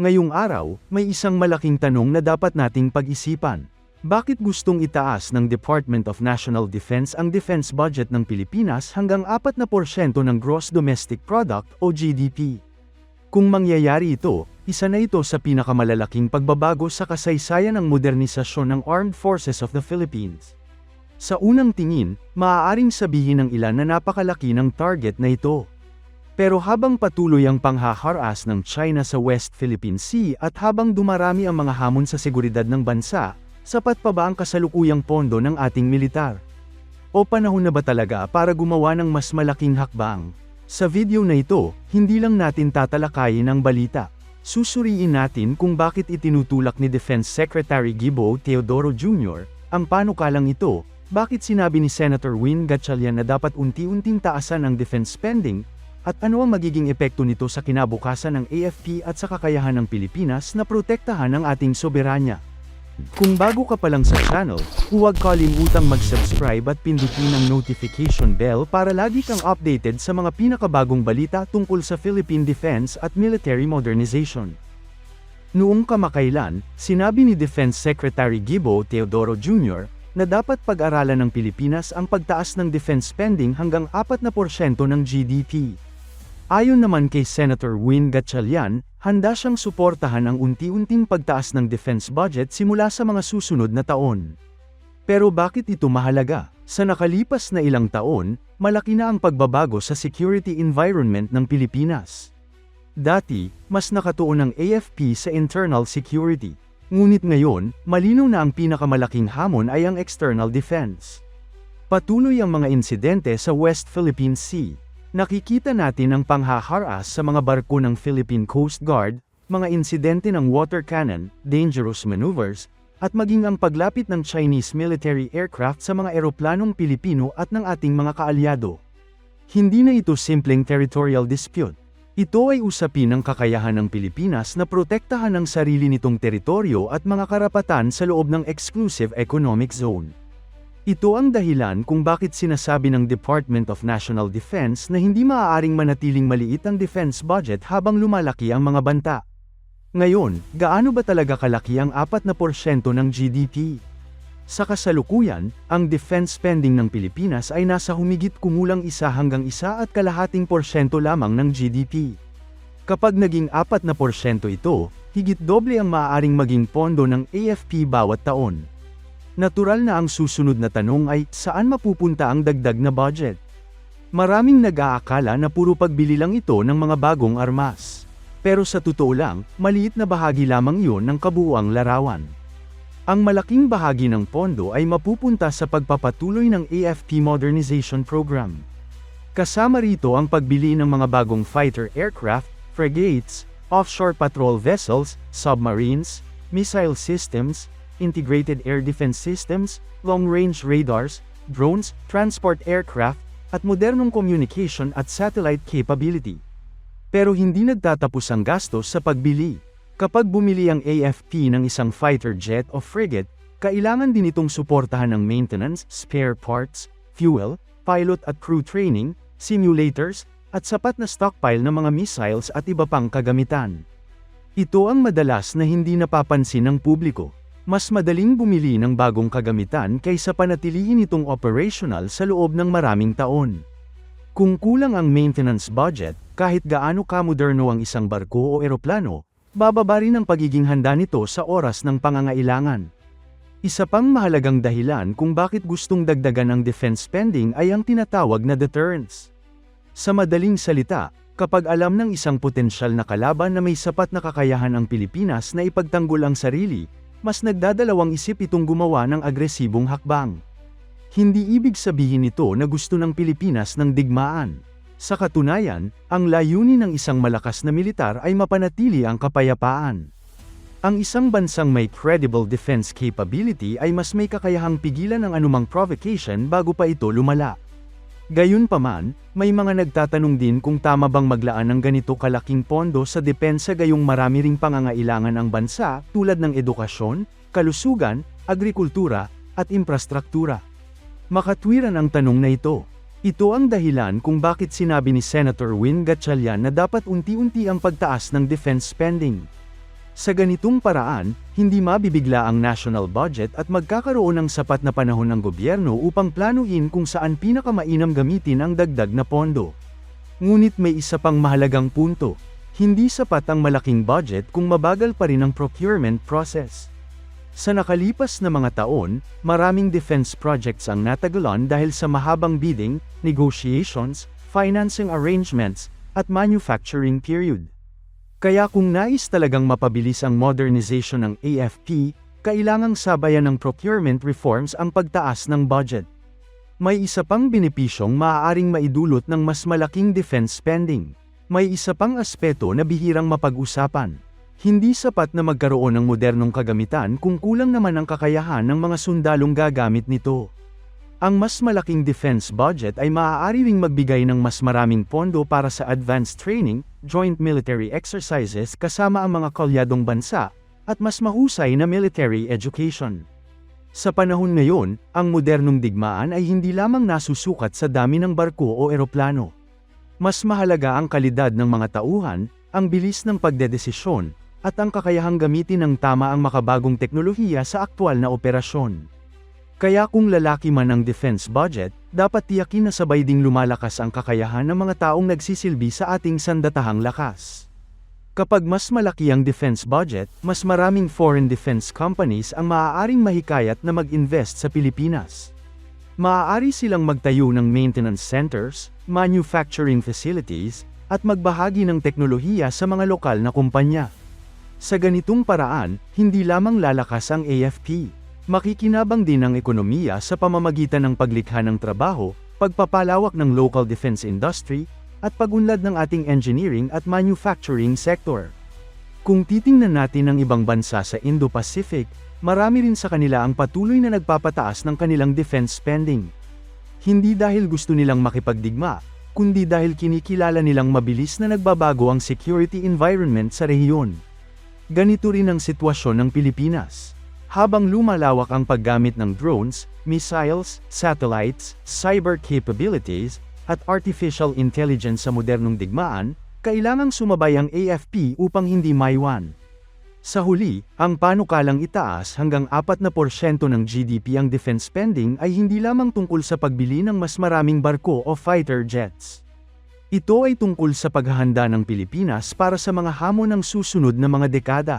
Ngayong araw, may isang malaking tanong na dapat nating pag-isipan. Bakit gustong itaas ng Department of National Defense ang defense budget ng Pilipinas hanggang 4% ng Gross Domestic Product o GDP? Kung mangyayari ito, isa na ito sa pinakamalalaking pagbabago sa kasaysayan ng modernisasyon ng Armed Forces of the Philippines. Sa unang tingin, maaaring sabihin ng ilan na napakalaki ng target na ito. Pero habang patuloy ang panghaharas ng China sa West Philippine Sea at habang dumarami ang mga hamon sa seguridad ng bansa, sapat pa ba ang kasalukuyang pondo ng ating militar? O panahon na ba talaga para gumawa ng mas malaking hakbang? Sa video na ito, hindi lang natin tatalakayin ang balita. Susuriin natin kung bakit itinutulak ni Defense Secretary Gibo Teodoro Jr. ang panukalang ito, bakit sinabi ni Senator Win Gatchalian na dapat unti-unting taasan ang defense spending, at ano ang magiging epekto nito sa kinabukasan ng AFP at sa kakayahan ng Pilipinas na protektahan ang ating soberanya. Kung bago ka pa lang sa channel, huwag kalimutang mag-subscribe at pindutin ang notification bell para lagi kang updated sa mga pinakabagong balita tungkol sa Philippine defense at military modernization. Noong kamakailan, sinabi ni Defense Secretary Gibo Teodoro Jr. na dapat pag-aralan ng Pilipinas ang pagtaas ng defense spending hanggang 4% ng GDP. Ayon naman kay Senator Win Gatchalian, handa siyang suportahan ang unti-unting pagtaas ng defense budget simula sa mga susunod na taon. Pero bakit ito mahalaga? Sa nakalipas na ilang taon, malaki na ang pagbabago sa security environment ng Pilipinas. Dati, mas nakatuon ang AFP sa internal security. Ngunit ngayon, malinaw na ang pinakamalaking hamon ay ang external defense. Patuloy ang mga insidente sa West Philippine Sea. Nakikita natin ang panghaharas sa mga barko ng Philippine Coast Guard, mga insidente ng water cannon, dangerous maneuvers, at maging ang paglapit ng Chinese military aircraft sa mga eroplanong Pilipino at ng ating mga kaalyado. Hindi na ito simpleng territorial dispute. Ito ay usapin ng kakayahan ng Pilipinas na protektahan ang sarili nitong teritoryo at mga karapatan sa loob ng exclusive economic zone. Ito ang dahilan kung bakit sinasabi ng Department of National Defense na hindi maaaring manatiling maliit ang defense budget habang lumalaki ang mga banta. Ngayon, gaano ba talaga kalaki ang 4% ng GDP? Sa kasalukuyan, ang defense spending ng Pilipinas ay nasa humigit kumulang 1 hanggang 1.5% lamang ng GDP. Kapag naging 4% ito, higit doble ang maaaring maging pondo ng AFP bawat taon. Natural na ang susunod na tanong ay, saan mapupunta ang dagdag na budget? Maraming nag-aakala na puro pagbili lang ito ng mga bagong armas. Pero sa totoo lang, maliit na bahagi lamang iyon ng kabuuang larawan. Ang malaking bahagi ng pondo ay mapupunta sa pagpapatuloy ng AFP Modernization Program. Kasama rito ang pagbili ng mga bagong fighter aircraft, frigates, offshore patrol vessels, submarines, missile systems, integrated air defense systems, long-range radars, drones, transport aircraft, at modernong communication at satellite capability. Pero hindi nagtatapos ang gastos sa pagbili. Kapag bumili ang AFP ng isang fighter jet o frigate, kailangan din itong suportahan ng maintenance, spare parts, fuel, pilot at crew training, simulators, at sapat na stockpile ng mga missiles at iba pang kagamitan. Ito ang madalas na hindi napapansin ng publiko. Mas madaling bumili ng bagong kagamitan kaysa panatilihin itong operational sa loob ng maraming taon. Kung kulang ang maintenance budget, kahit gaano kamoderno ang isang barko o eroplano, bababa rin ang pagiging handa nito sa oras ng pangangailangan. Isa pang mahalagang dahilan kung bakit gustong dagdagan ang defense spending ay ang tinatawag na deterrence. Sa madaling salita, kapag alam ng isang potensyal na kalaban na may sapat na kakayahan ang Pilipinas na ipagtanggol ang sarili, mas nagdadalawang isip itong gumawa ng agresibong hakbang. Hindi ibig sabihin nito na gusto ng Pilipinas ng digmaan. Sa katunayan, ang layunin ng isang malakas na militar ay mapanatili ang kapayapaan. Ang isang bansang may credible defense capability ay mas may kakayahang pigilan ang anumang provocation bago pa ito lumala. Gayunpaman, may mga nagtatanong din kung tama bang maglaan ng ganito kalaking pondo sa depensa gayong marami ring pangangailangan ang bansa tulad ng edukasyon, kalusugan, agrikultura, at infrastruktura. Makatwiran ang tanong na ito. Ito ang dahilan kung bakit sinabi ni Senator Win Gatchalian na dapat unti-unti ang pagtaas ng defense spending. Sa ganitong paraan, hindi mabibigla ang national budget at magkakaroon ng sapat na panahon ng gobyerno upang planuhin kung saan pinakamainam gamitin ang dagdag na pondo. Ngunit may isa pang mahalagang punto. Hindi sapat ang malaking budget kung mabagal pa rin ang procurement process. Sa nakalipas na mga taon, maraming defense projects ang natagalan dahil sa mahabang bidding, negotiations, financing arrangements, at manufacturing period. Kaya kung nais talagang mapabilis ang modernization ng AFP, kailangang sabayan ng procurement reforms ang pagtaas ng budget. May isa pang benepisyong maaaring maidulot ng mas malaking defense spending. May isa pang aspeto na bihirang mapag-usapan. Hindi sapat na magkaroon ng modernong kagamitan kung kulang naman ang kakayahan ng mga sundalong gagamit nito. Ang mas malaking defense budget ay maaari ring magbigay ng mas maraming pondo para sa advanced training, joint military exercises kasama ang mga kalyadong bansa, at mas mahusay na military education. Sa panahon ngayon, ang modernong digmaan ay hindi lamang nasusukat sa dami ng barko o eroplano. Mas mahalaga ang kalidad ng mga tauhan, ang bilis ng pagdedesisyon, at ang kakayahang gamitin ng tama ang makabagong teknolohiya sa aktwal na operasyon. Kaya kung lalaki man ang defense budget, dapat tiyakin na sabay ding lumalakas ang kakayahan ng mga taong nagsisilbi sa ating sandatahang lakas. Kapag mas malaki ang defense budget, mas maraming foreign defense companies ang maaaring mahikayat na mag-invest sa Pilipinas. Maaari silang magtayo ng maintenance centers, manufacturing facilities, at magbahagi ng teknolohiya sa mga lokal na kumpanya. Sa ganitong paraan, hindi lamang lalakas ang AFP. Makikinabang din ang ekonomiya sa pamamagitan ng paglikha ng trabaho, pagpapalawak ng local defense industry, at pagunlad ng ating engineering at manufacturing sector. Kung titingnan natin ang ibang bansa sa Indo-Pacific, marami rin sa kanila ang patuloy na nagpapataas ng kanilang defense spending. Hindi dahil gusto nilang makipagdigma, kundi dahil kinikilala nilang mabilis na nagbabago ang security environment sa rehiyon. Ganito rin ang sitwasyon ng Pilipinas. Habang lumalawak ang paggamit ng drones, missiles, satellites, cyber capabilities, at artificial intelligence sa modernong digmaan, kailangang sumabay ang AFP upang hindi maiwan. Sa huli, ang panukalang itaas hanggang 4% ng GDP ang defense spending ay hindi lamang tungkol sa pagbili ng mas maraming barko o fighter jets. Ito ay tungkol sa paghahanda ng Pilipinas para sa mga hamon ng susunod na mga dekada.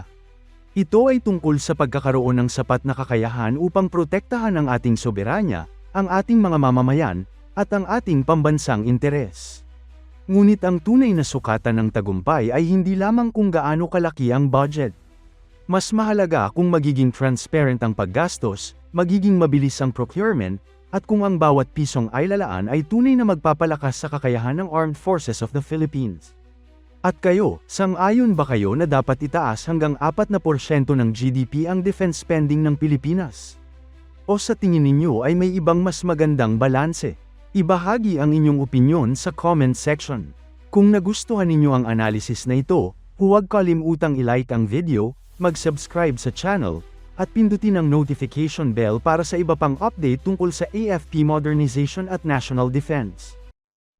Ito ay tungkol sa pagkakaroon ng sapat na kakayahan upang protektahan ang ating soberanya, ang ating mga mamamayan, at ang ating pambansang interes. Ngunit ang tunay na sukatan ng tagumpay ay hindi lamang kung gaano kalaki ang budget. Mas mahalaga kung magiging transparent ang paggastos, magiging mabilis ang procurement, at kung ang bawat pisong ay lalaan ay tunay na magpapalakas sa kakayahan ng Armed Forces of the Philippines. At kayo, sang-ayon ba kayo na dapat itaas hanggang 4% ng GDP ang defense spending ng Pilipinas? O sa tingin ninyo ay may ibang mas magandang balanse? Ibahagi ang inyong opinyon sa comment section. Kung nagustuhan ninyo ang analysis na ito, huwag kalimutang i-like ang video, mag-subscribe sa channel, at pindutin ang notification bell para sa iba pang update tungkol sa AFP modernization at national defense.